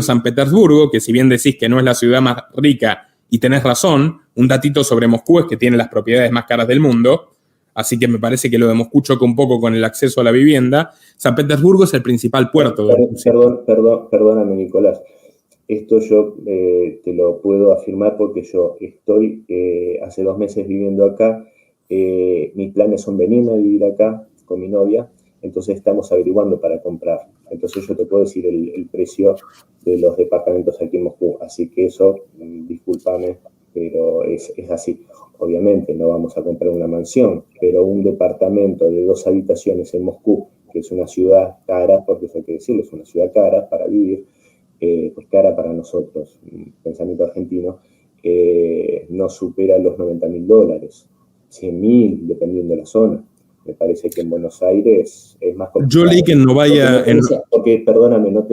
San Petersburgo, que si bien decís que no es la ciudad más rica, y tenés razón, un datito sobre Moscú es que tiene las propiedades más caras del mundo, así que me parece que lo de Moscú choca un poco con el acceso a la vivienda. San Petersburgo es el principal puerto de Rusia. Perdóname, Nicolás. Esto yo te lo puedo afirmar porque yo estoy hace 2 meses viviendo acá. Mis planes son venirme a vivir acá con mi novia, entonces estamos averiguando para comprar. Entonces yo te puedo decir el precio de los departamentos aquí en Moscú. Así que eso, discúlpame, pero es así. Obviamente no vamos a comprar una mansión, pero un departamento de 2 habitaciones en Moscú, que es una ciudad cara, porque eso hay que decirlo, es una ciudad cara para vivir, pues cara para nosotros, pensamiento argentino, no supera los $90.000, 100.000, dependiendo de la zona. Me parece que en Buenos Aires es más complicado. Yo leí que no vaya... Porque, perdóname, no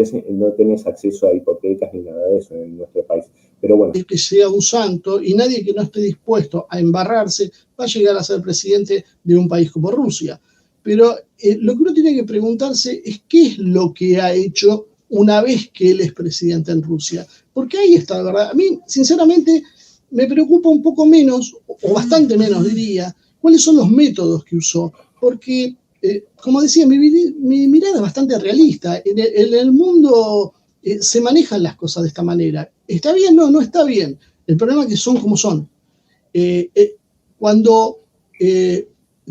tenés acceso a hipotecas ni nada de eso en nuestro país. Pero bueno. Que sea un santo, y nadie que no esté dispuesto a embarrarse va a llegar a ser presidente de un país como Rusia. Pero lo que uno tiene que preguntarse es qué es lo que ha hecho una vez que él es presidente en Rusia. Porque ahí está, ¿verdad? A mí, sinceramente, me preocupa un poco menos, o bastante menos diría, cuáles son los métodos que usó. Porque, como decía, mi mirada es bastante realista. En el mundo se manejan las cosas de esta manera. ¿Está bien? No, no está bien. El problema es que son como son. Cuando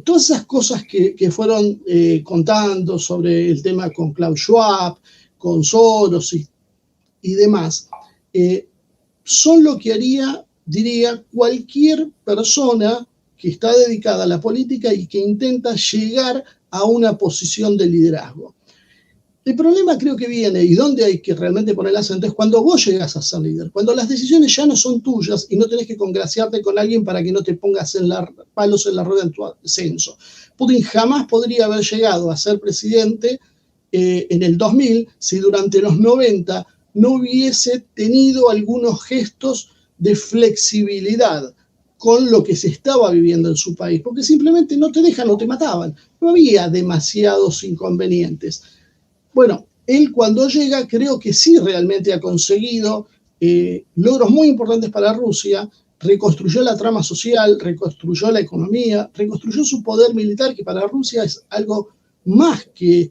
todas esas cosas que fueron contando sobre el tema con Klaus Schwab, con Soros y demás, son lo que haría, diría, cualquier persona que está dedicada a la política y que intenta llegar a una posición de liderazgo. El problema creo que viene, y donde hay que realmente poner el acento, es cuando vos llegas a ser líder, cuando las decisiones ya no son tuyas y no tenés que congraciarte con alguien para que no te pongas palos en la rueda en tu ascenso. Putin jamás podría haber llegado a ser presidente en el 2000 si durante los 90 no hubiese tenido algunos gestos de flexibilidad con lo que se estaba viviendo en su país, porque simplemente no te dejan o te mataban. No había demasiados inconvenientes. Bueno, él cuando llega creo que sí realmente ha conseguido logros muy importantes para Rusia, reconstruyó la trama social, reconstruyó la economía, reconstruyó su poder militar, que para Rusia es algo más que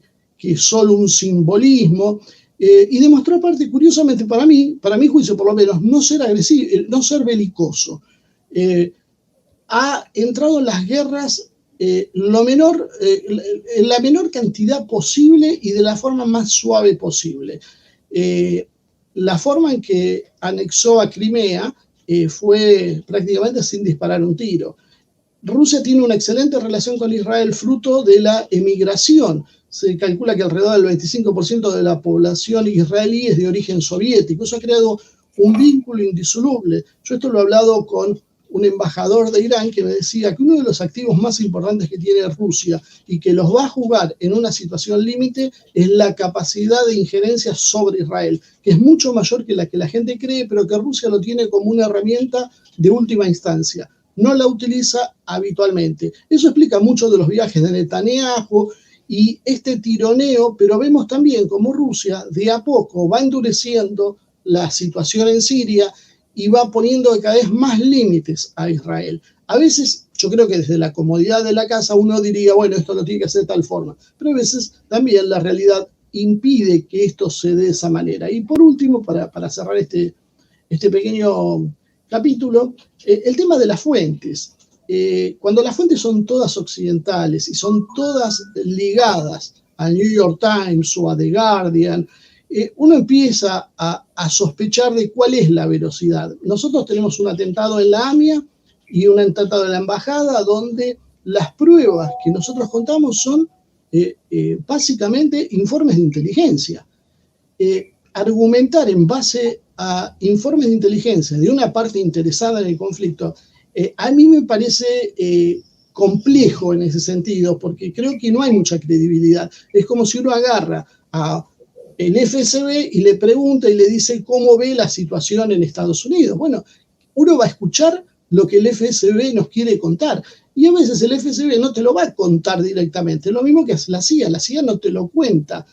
solo un simbolismo, y demostró aparte, curiosamente para mi juicio por lo menos, no ser agresivo, no ser belicoso. Ha entrado en las guerras en la menor cantidad posible y de la forma más suave posible. La forma en que anexó a Crimea fue prácticamente sin disparar un tiro. Rusia tiene una excelente relación con Israel fruto de la emigración. Se calcula que alrededor del 25% de la población israelí es de origen soviético. Eso ha creado un vínculo indisoluble. Yo esto lo he hablado con un embajador de Irán que me decía que uno de los activos más importantes que tiene Rusia y que los va a jugar en una situación límite es la capacidad de injerencia sobre Israel, que es mucho mayor que la gente cree, pero que Rusia lo tiene como una herramienta de última instancia. No la utiliza habitualmente. Eso explica mucho de los viajes de Netanyahu y este tironeo, pero vemos también cómo Rusia de a poco va endureciendo la situación en Siria y va poniendo cada vez más límites a Israel. A veces, yo creo que desde la comodidad de la casa uno diría, bueno, esto lo tiene que hacer de tal forma, pero a veces también la realidad impide que esto se dé de esa manera. Y por último, para cerrar este pequeño capítulo, el tema de las fuentes. Cuando las fuentes son todas occidentales y son todas ligadas al New York Times o a The Guardian, uno empieza a sospechar de cuál es la veracidad. Nosotros tenemos un atentado en la AMIA y un atentado en la embajada donde las pruebas que nosotros contamos son básicamente informes de inteligencia. Argumentar en base a informes de inteligencia de una parte interesada en el conflicto, a mí me parece complejo en ese sentido, porque creo que no hay mucha credibilidad. Es como si uno agarra a el FSB y le pregunta y le dice cómo ve la situación en Estados Unidos. Bueno, uno va a escuchar lo que el FSB nos quiere contar. Y a veces el FSB no te lo va a contar directamente. Es lo mismo que hace la CIA no te lo cuenta.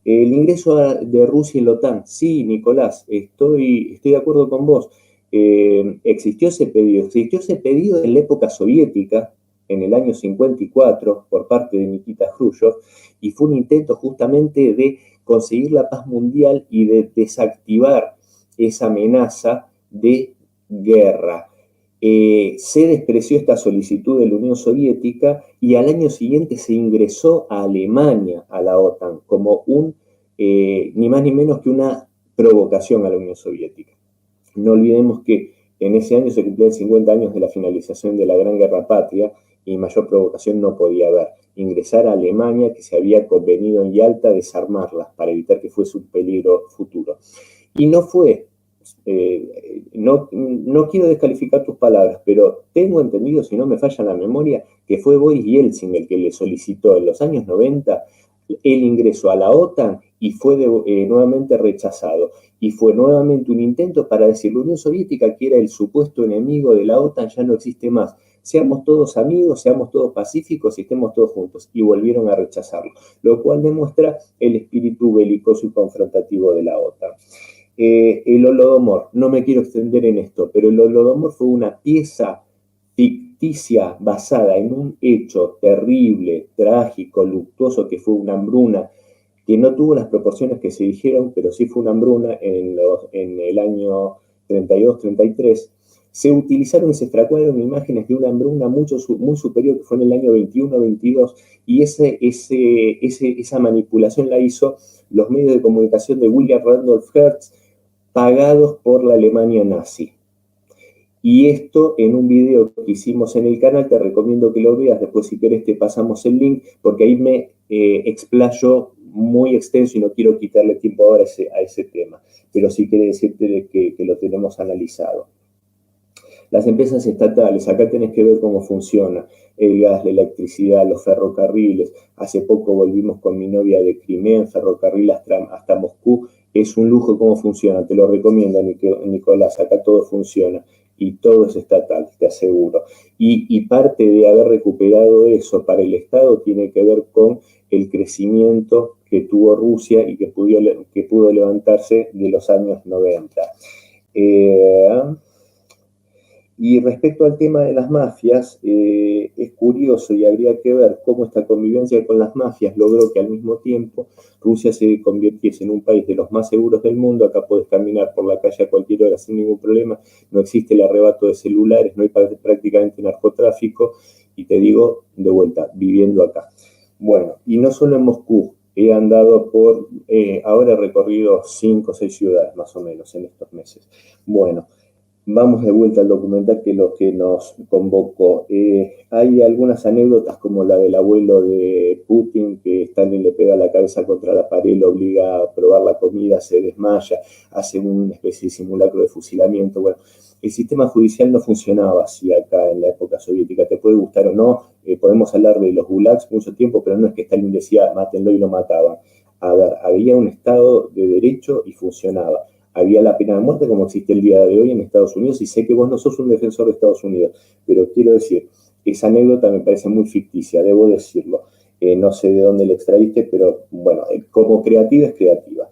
El ingreso de Rusia en la OTAN, sí, Nicolás, estoy de acuerdo con vos. Existió ese pedido en la época soviética, en el año 54, por parte de Nikita Khrushchev, y fue un intento justamente de conseguir la paz mundial y de desactivar esa amenaza de guerra. Se despreció esta solicitud de la Unión Soviética y al año siguiente se ingresó a Alemania a la OTAN como ni más ni menos que una provocación a la Unión Soviética. No olvidemos que en ese año se cumplían 50 años de la finalización de la Gran Guerra Patria y mayor provocación no podía haber. Ingresar a Alemania, que se había convenido en Yalta desarmarla para evitar que fuese un peligro futuro. Y no fue. No quiero descalificar tus palabras, pero tengo entendido, si no me falla la memoria, que fue Boris Yeltsin el que le solicitó en los años 90 el ingreso a la OTAN y fue nuevamente rechazado. Y fue nuevamente un intento para decir, la Unión Soviética, que era el supuesto enemigo de la OTAN, ya no existe más. Seamos todos amigos, seamos todos pacíficos y estemos todos juntos. Y volvieron a rechazarlo, lo cual demuestra el espíritu belicoso y confrontativo de la OTAN. El Holodomor, no me quiero extender en esto, pero el Holodomor fue una pieza ficticia basada en un hecho terrible, trágico, luctuoso, que fue una hambruna, que no tuvo las proporciones que se dijeron, pero sí fue una hambruna en el año 32-33. Se utilizaron y se extracularon imágenes de una hambruna muy superior, que fue en el año 21-22, y esa manipulación la hizo los medios de comunicación de William Randolph Hearst, pagados por la Alemania nazi. Y esto en un video que hicimos en el canal, te recomiendo que lo veas, después si querés te pasamos el link, porque ahí me explayo muy extenso y no quiero quitarle tiempo ahora a ese tema, pero sí quiere decirte que lo tenemos analizado. Las empresas estatales, acá tenés que ver cómo funciona el gas, la electricidad, los ferrocarriles. Hace poco volvimos con mi novia de Crimea en ferrocarril hasta Moscú. Es un lujo cómo funciona, te lo recomiendo, Nicolás, acá todo funciona y todo es estatal, te aseguro. Y parte de haber recuperado eso para el Estado tiene que ver con el crecimiento que tuvo Rusia y que pudo levantarse de los años 90. Y respecto al tema de las mafias, es curioso y habría que ver cómo esta convivencia con las mafias logró que al mismo tiempo Rusia se convirtiese en un país de los más seguros del mundo. Acá podés caminar por la calle a cualquier hora sin ningún problema, no existe el arrebato de celulares, no hay prácticamente narcotráfico, y te digo, de vuelta, viviendo acá. Bueno, y no solo en Moscú, he andado ahora he recorrido 5 o 6 ciudades más o menos en estos meses. Bueno, vamos de vuelta al documental, que es lo que nos convocó. Hay algunas anécdotas como la del abuelo de Putin, que Stalin le pega la cabeza contra la pared, lo obliga a probar la comida, se desmaya, hace una especie de simulacro de fusilamiento. Bueno, el sistema judicial no funcionaba así acá en la época soviética. Te puede gustar o no, podemos hablar de los gulags mucho tiempo, pero no es que Stalin decía mátenlo y lo mataban. A ver, había un Estado de derecho y funcionaba. Había la pena de muerte como existe el día de hoy en Estados Unidos, y sé que vos no sos un defensor de Estados Unidos, pero quiero decir, esa anécdota me parece muy ficticia, debo decirlo. No sé de dónde la extraíste, pero bueno, como creativa es creativa.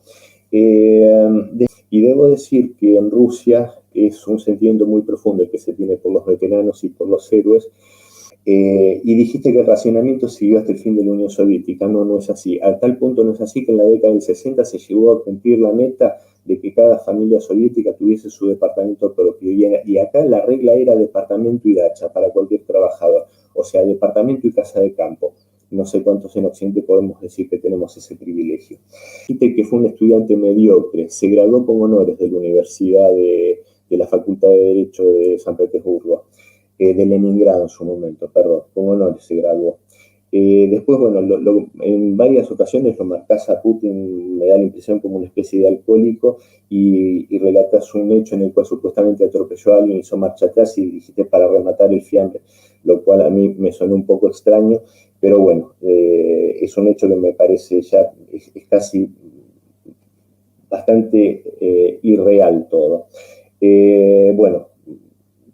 Y debo decir que en Rusia es un sentimiento muy profundo el que se tiene por los veteranos y por los héroes. Y dijiste que el racionamiento siguió hasta el fin de la Unión Soviética. No, no es así. A tal punto no es así que en la década del 60 se llegó a cumplir la meta de que cada familia soviética tuviese su departamento propio. Y acá la regla era departamento y dacha para cualquier trabajador. O sea, departamento y casa de campo. No sé cuántos en Occidente podemos decir que tenemos ese privilegio. Dijiste que fue un estudiante mediocre. Se graduó con honores de la Universidad de la Facultad de Derecho de San Petersburgo. De Leningrado en su momento, perdón, con honores se graduó. Después, bueno, en varias ocasiones lo marcás a Putin, me da la impresión como una especie de alcohólico, y relatas un hecho en el cual supuestamente atropelló a alguien, hizo marcha atrás y dijiste para rematar el fiambre, lo cual a mí me sonó un poco extraño, pero bueno, es un hecho que me parece ya, es casi bastante irreal todo. Bueno,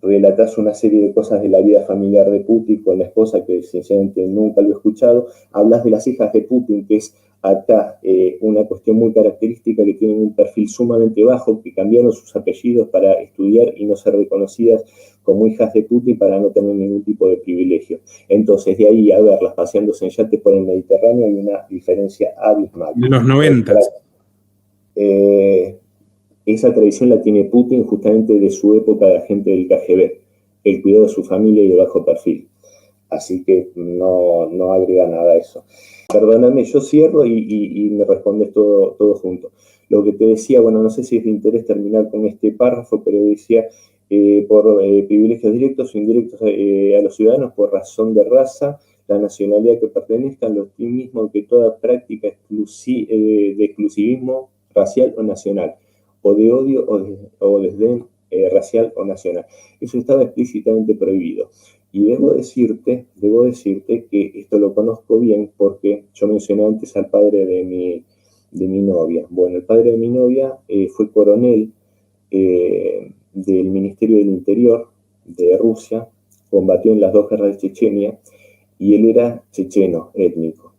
relatás una serie de cosas de la vida familiar de Putin con la esposa, que sinceramente nunca lo he escuchado. Hablas de las hijas de Putin, que es acá una cuestión muy característica, que tienen un perfil sumamente bajo, que cambiaron sus apellidos para estudiar y no ser reconocidas como hijas de Putin para no tener ningún tipo de privilegio. Entonces, de ahí a verlas paseándose en yates por el Mediterráneo hay una diferencia abismal. En los 90. Esa tradición la tiene Putin justamente de su época de agente del KGB, el cuidado de su familia y de bajo perfil. Así que no agrega nada a eso. Perdóname, yo cierro y me respondes todo junto. Lo que te decía, bueno, no sé si es de interés terminar con este párrafo, pero decía, por privilegios directos o indirectos a los ciudadanos por razón de raza, la nacionalidad que pertenezcan, lo mismo que toda práctica de exclusivismo racial o nacional, o de odio o desdén racial o nacional. Eso estaba explícitamente prohibido. Y debo decirte que esto lo conozco bien porque yo mencioné antes al padre de mi novia. Bueno, el padre de mi novia fue coronel del Ministerio del Interior de Rusia, combatió en las dos guerras de Chechenia y él era checheno étnico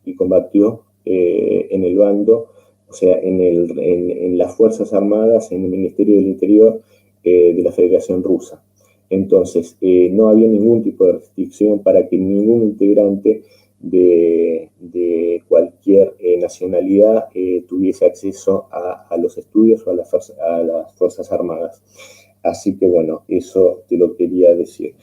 y combatió en el bando, o sea, en las Fuerzas Armadas, en el Ministerio del Interior de la Federación Rusa. Entonces, no había ningún tipo de restricción para que ningún integrante de cualquier nacionalidad tuviese acceso a los estudios o a las Fuerzas Armadas. Así que, bueno, eso te lo quería decir.